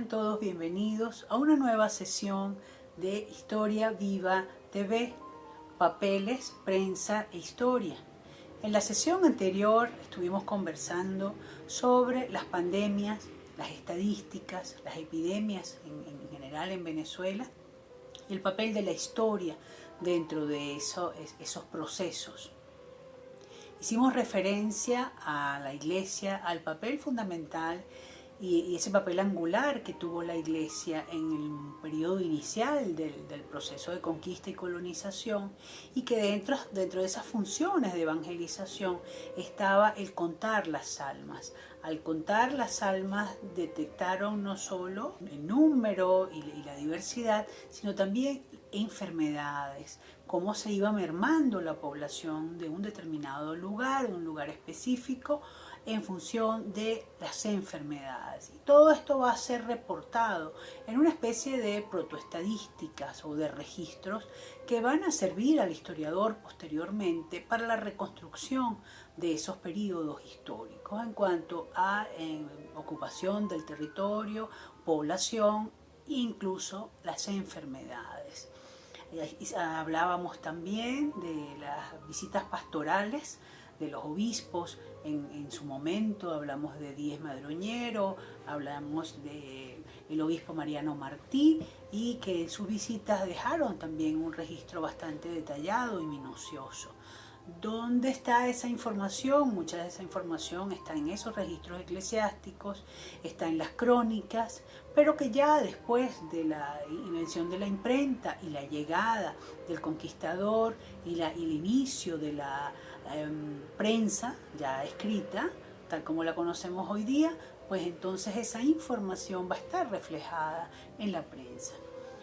Sean todos bienvenidos a una nueva sesión de Historia Viva TV, Papeles, Prensa e Historia. En la sesión anterior estuvimos conversando sobre las pandemias, las estadísticas, las epidemias en general en Venezuela y el papel de la historia dentro de esos procesos. Hicimos referencia a la Iglesia, al papel fundamental y ese papel angular que tuvo la Iglesia en el periodo inicial del proceso de conquista y colonización, y que dentro de esas funciones de evangelización estaba el contar las almas. Al contar las almas detectaron no solo el número y la diversidad, sino también enfermedades, cómo se iba mermando la población de un determinado lugar, de un lugar específico, en función de las enfermedades. Y todo esto va a ser reportado en una especie de protoestadísticas o de registros que van a servir al historiador posteriormente para la reconstrucción de esos periodos históricos en cuanto a ocupación del territorio, población e incluso las enfermedades. Hablábamos también de las visitas pastorales de los obispos en su momento. Hablamos de Díez Madroñero, hablamos del obispo Mariano Martí, y que en sus visitas dejaron también un registro bastante detallado y minucioso. ¿Dónde está esa información? Mucha de esa información está en esos registros eclesiásticos, está en las crónicas, pero que ya después de la invención de la imprenta y la llegada del conquistador y el inicio de la prensa ya escrita, tal como la conocemos hoy día, pues entonces esa información va a estar reflejada en la prensa.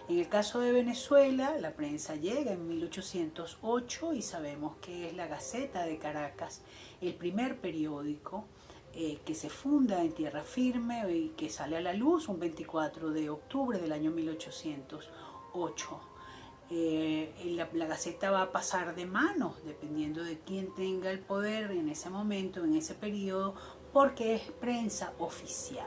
En el caso de Venezuela, la prensa llega en 1808 y sabemos que es la Gaceta de Caracas, el primer periódico que se funda en tierra firme y que sale a la luz un 24 de octubre del año 1808. La Gaceta va a pasar de manos, dependiendo de quién tenga el poder en ese momento, en ese periodo, porque es prensa oficial.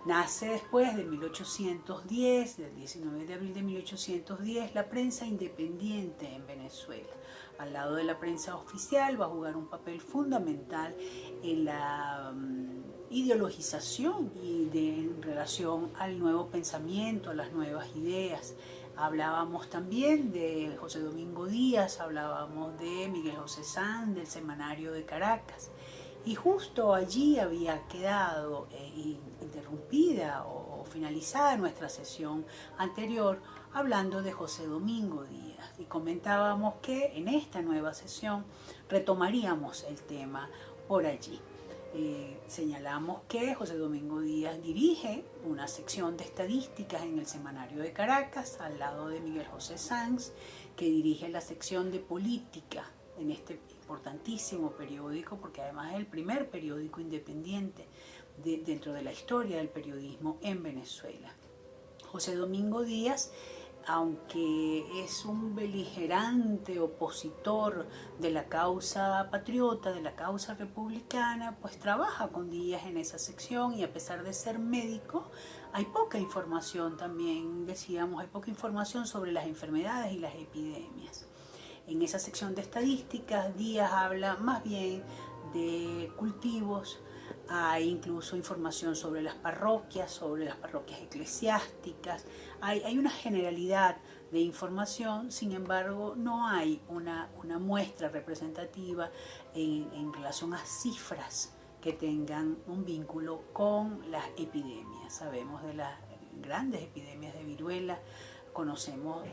Nace después de 1810, del 19 de abril de 1810, la prensa independiente en Venezuela. Al lado de la prensa oficial va a jugar un papel fundamental en la ideologización en relación al nuevo pensamiento, a las nuevas ideas. Hablábamos también de José Domingo Díaz, hablábamos de Miguel José Sanz, del Semanario de Caracas. Y justo allí había quedado interrumpida o finalizada nuestra sesión anterior hablando de José Domingo Díaz. Y comentábamos que en esta nueva sesión retomaríamos el tema por allí. Señalamos que José Domingo Díaz dirige una sección de estadísticas en el Semanario de Caracas, al lado de Miguel José Sanz, que dirige la sección de política en este importantísimo periódico, porque además es el primer periódico independiente dentro de la historia del periodismo en Venezuela. José Domingo Díaz, aunque es un beligerante opositor de la causa patriota, de la causa republicana, pues trabaja con Díaz en esa sección, y a pesar de ser médico, hay poca información también, decíamos, hay poca información sobre las enfermedades y las epidemias. En esa sección de estadísticas, Díaz habla más bien de cultivos, hay incluso información sobre las parroquias eclesiásticas, hay una generalidad de información. Sin embargo, no hay una muestra representativa en relación a cifras que tengan un vínculo con las epidemias. Sabemos de las grandes epidemias de viruela, conocemos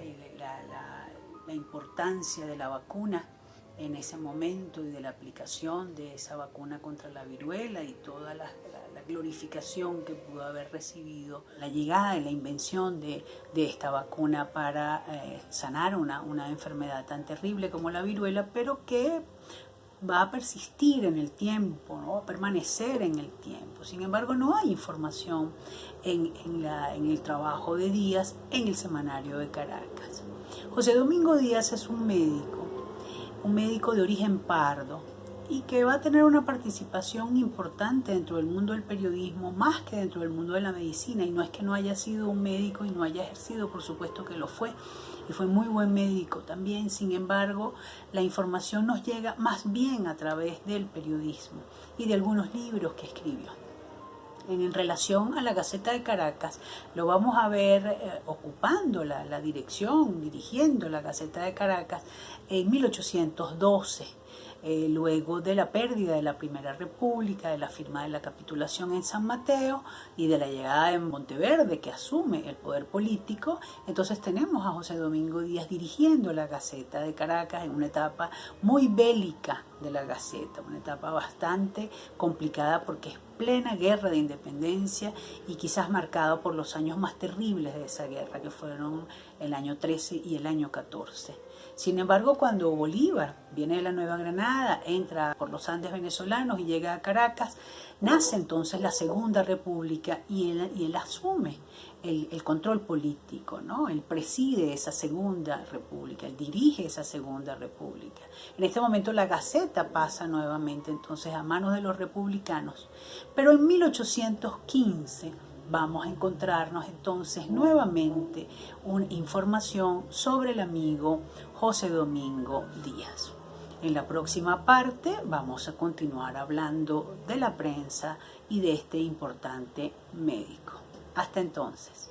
la importancia de la vacuna en ese momento y de la aplicación de esa vacuna contra la viruela y toda la glorificación que pudo haber recibido la llegada y la invención de esta vacuna para sanar una enfermedad tan terrible como la viruela, pero que va a persistir en el tiempo, ¿no? Va a permanecer en el tiempo. Sin embargo, no hay información en el trabajo de Díaz en el Semanario de Caracas. José Domingo Díaz es un médico de origen pardo, y que va a tener una participación importante dentro del mundo del periodismo, más que dentro del mundo de la medicina. Y no es que no haya sido un médico y no haya ejercido, por supuesto que lo fue, y fue muy buen médico también. Sin embargo, la información nos llega más bien a través del periodismo y de algunos libros que escribió. En relación a la Gaceta de Caracas, lo vamos a ver ocupando la dirección, dirigiendo la Gaceta de Caracas en 1812. Luego de la pérdida de la Primera República, de la firma de la capitulación en San Mateo y de la llegada de Monteverde, que asume el poder político, entonces tenemos a José Domingo Díaz dirigiendo la Gaceta de Caracas en una etapa muy bélica de la Gaceta, una etapa bastante complicada porque es plena guerra de independencia y quizás marcada por los años más terribles de esa guerra, que fueron el año 13 y el año 14. Sin embargo, cuando Bolívar viene de la Nueva Granada, entra por los Andes venezolanos y llega a Caracas, nace entonces la Segunda República y él asume el control político, ¿no? Él preside esa Segunda República, él dirige esa Segunda República. En este momento la Gaceta pasa nuevamente entonces a manos de los republicanos, pero en 1815 vamos a encontrarnos entonces nuevamente una información sobre el amigo José Domingo Díaz. En la próxima parte vamos a continuar hablando de la prensa y de este importante médico. Hasta entonces.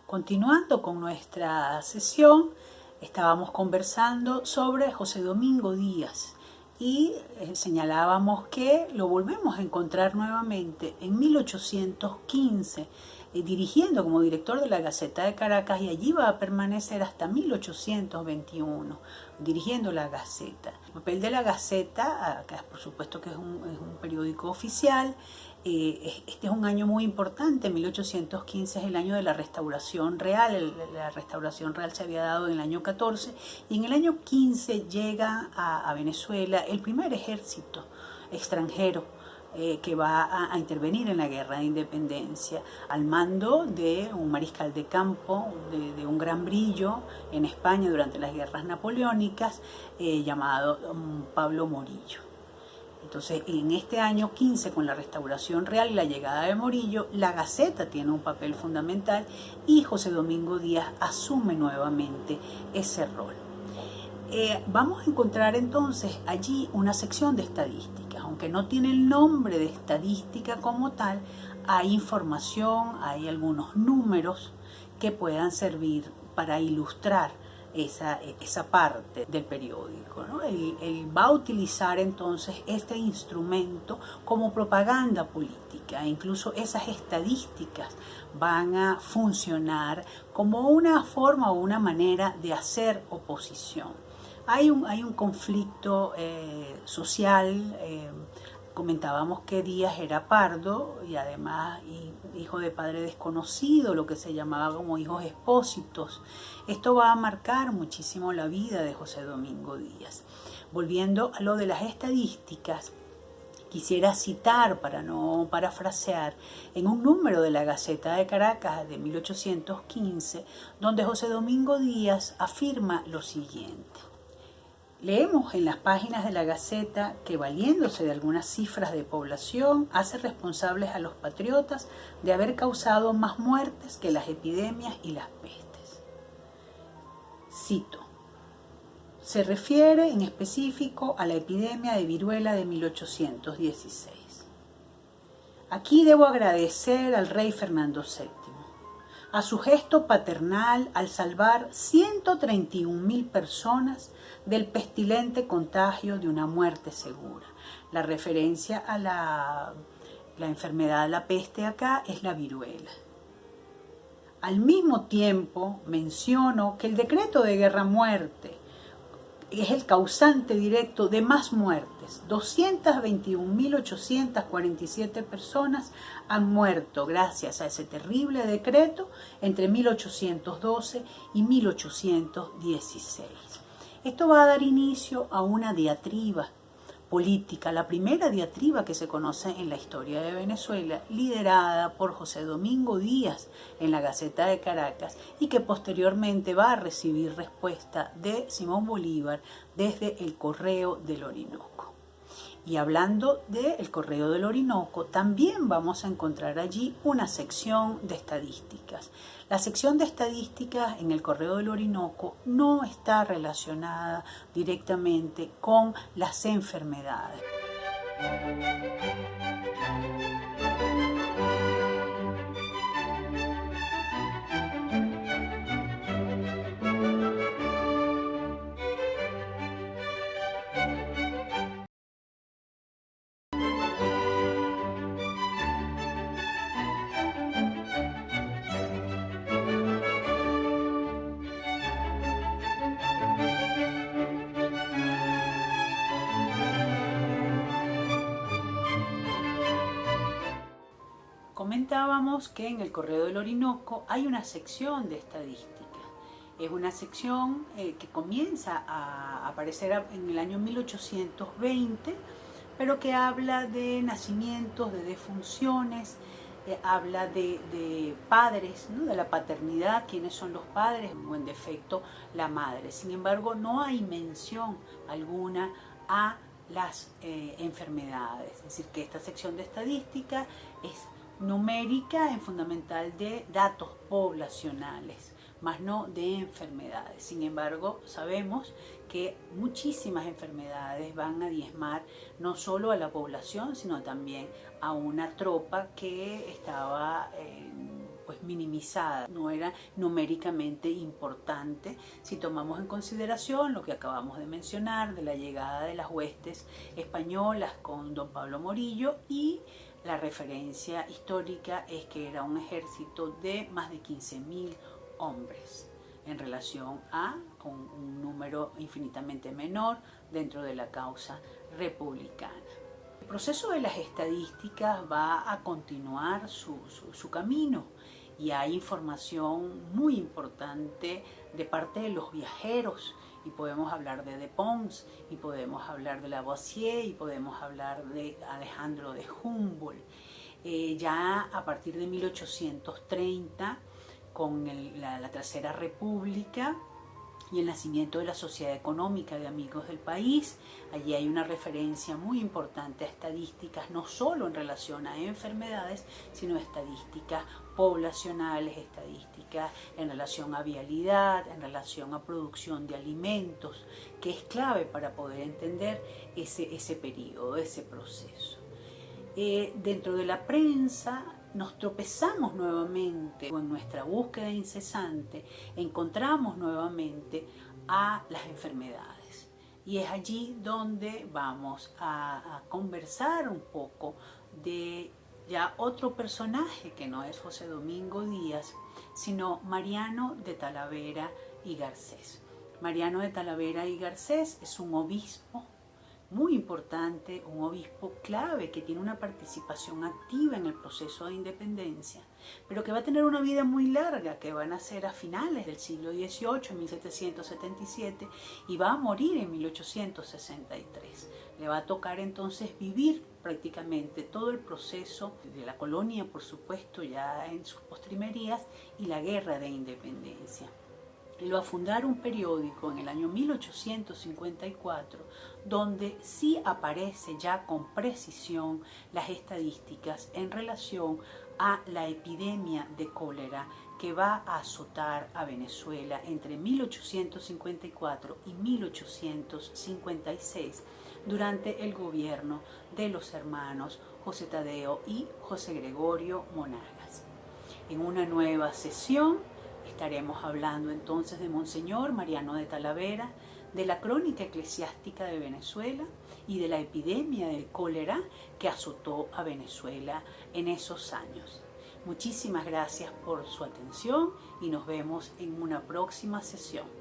Continuando con nuestra sesión, estábamos conversando sobre José Domingo Díaz y señalábamos que lo volvemos a encontrar nuevamente en 1815, dirigiendo como director de la Gaceta de Caracas, y allí va a permanecer hasta 1821, dirigiendo la Gaceta. El papel de la Gaceta, acá por supuesto que es un periódico oficial. Este es un año muy importante, 1815 es el año de la Restauración Real. La Restauración Real se había dado en el año 14 y en el año 15 llega a Venezuela el primer ejército extranjero que va a intervenir en la guerra de independencia al mando de un mariscal de campo de un gran brillo en España durante las guerras napoleónicas, llamado Pablo Morillo. Entonces, en este año 15, con la Restauración Real y la llegada de Morillo, la Gaceta tiene un papel fundamental y José Domingo Díaz asume nuevamente ese rol. Vamos a encontrar entonces allí una sección de estadísticas, aunque no tiene el nombre de estadística como tal, hay información, hay algunos números que puedan servir para ilustrar esa parte del periódico, ¿no? Él va a utilizar entonces este instrumento como propaganda política. Incluso esas estadísticas van a funcionar como una forma o una manera de hacer oposición. Hay un conflicto social. Comentábamos que Díaz era pardo y además hijo de padre desconocido, lo que se llamaba como hijos expósitos. Esto va a marcar muchísimo la vida de José Domingo Díaz. Volviendo a lo de las estadísticas, quisiera citar, para no parafrasear, en un número de la Gaceta de Caracas de 1815, donde José Domingo Díaz afirma lo siguiente. Leemos en las páginas de la Gaceta que, valiéndose de algunas cifras de población, hace responsables a los patriotas de haber causado más muertes que las epidemias y las pestes. Cito. Se refiere en específico a la epidemia de viruela de 1816. Aquí debo agradecer al rey Fernando VII, a su gesto paternal al salvar 131.000 personas del pestilente contagio de una muerte segura. La referencia a la enfermedad de la peste acá es la viruela. Al mismo tiempo menciono que el decreto de guerra-muerte es el causante directo de más muertes. 221.847 personas han muerto gracias a ese terrible decreto entre 1812 y 1816. Esto va a dar inicio a una diatriba política, la primera diatriba que se conoce en la historia de Venezuela, liderada por José Domingo Díaz en la Gaceta de Caracas y que posteriormente va a recibir respuesta de Simón Bolívar desde el Correo del Orinoco. Y hablando del Correo del Orinoco, también vamos a encontrar allí una sección de estadísticas. La sección de estadísticas en el Correo del Orinoco no está relacionada directamente con las enfermedades. Comentábamos que en el Correo del Orinoco hay una sección de estadística. Es una sección que comienza a aparecer en el año 1820, pero que habla de nacimientos, de defunciones, habla de padres, ¿no? De la paternidad, quiénes son los padres, o en defecto la madre. Sin embargo, no hay mención alguna a las enfermedades. Es decir, que esta sección de estadística es numérica en fundamental de datos poblacionales, más no de enfermedades. Sin embargo, sabemos que muchísimas enfermedades van a diezmar no solo a la población, sino también a una tropa que estaba pues minimizada, no era numéricamente importante si tomamos en consideración lo que acabamos de mencionar de la llegada de las huestes españolas con don Pablo Morillo, y la referencia histórica es que era un ejército de más de 15.000 hombres en relación a un número infinitamente menor dentro de la causa republicana. El proceso de las estadísticas va a continuar su camino y hay información muy importante de parte de los viajeros. Y podemos hablar de Pons, y podemos hablar de Lavoisier, y podemos hablar de Alejandro de Humboldt. Ya a partir de 1830, con la Tercera República y el nacimiento de la Sociedad Económica de Amigos del País, allí hay una referencia muy importante a estadísticas, no solo en relación a enfermedades, sino estadísticas poblacionales, estadísticas en relación a vialidad, en relación a producción de alimentos, que es clave para poder entender ese periodo, ese proceso. Dentro de la prensa nos tropezamos nuevamente en nuestra búsqueda incesante, encontramos nuevamente a las enfermedades. Y es allí donde vamos a conversar un poco de ya otro personaje que no es José Domingo Díaz, sino Mariano de Talavera y Garcés. Mariano de Talavera y Garcés es un obispo muy importante, un obispo clave que tiene una participación activa en el proceso de independencia, pero que va a tener una vida muy larga, que va a nacer a finales del siglo XVIII, en 1777, y va a morir en 1863. Le va a tocar entonces vivir prácticamente todo el proceso de la colonia, por supuesto, ya en sus postrimerías, y la guerra de independencia. Él va a fundar un periódico en el año 1854, donde sí aparece ya con precisión las estadísticas en relación a la epidemia de cólera que va a azotar a Venezuela entre 1854 y 1856 durante el gobierno de los hermanos José Tadeo y José Gregorio Monagas. En una nueva sesión estaremos hablando entonces de Monseñor Mariano de Talavera, de la crónica eclesiástica de Venezuela y de la epidemia del cólera que azotó a Venezuela en esos años. Muchísimas gracias por su atención y nos vemos en una próxima sesión.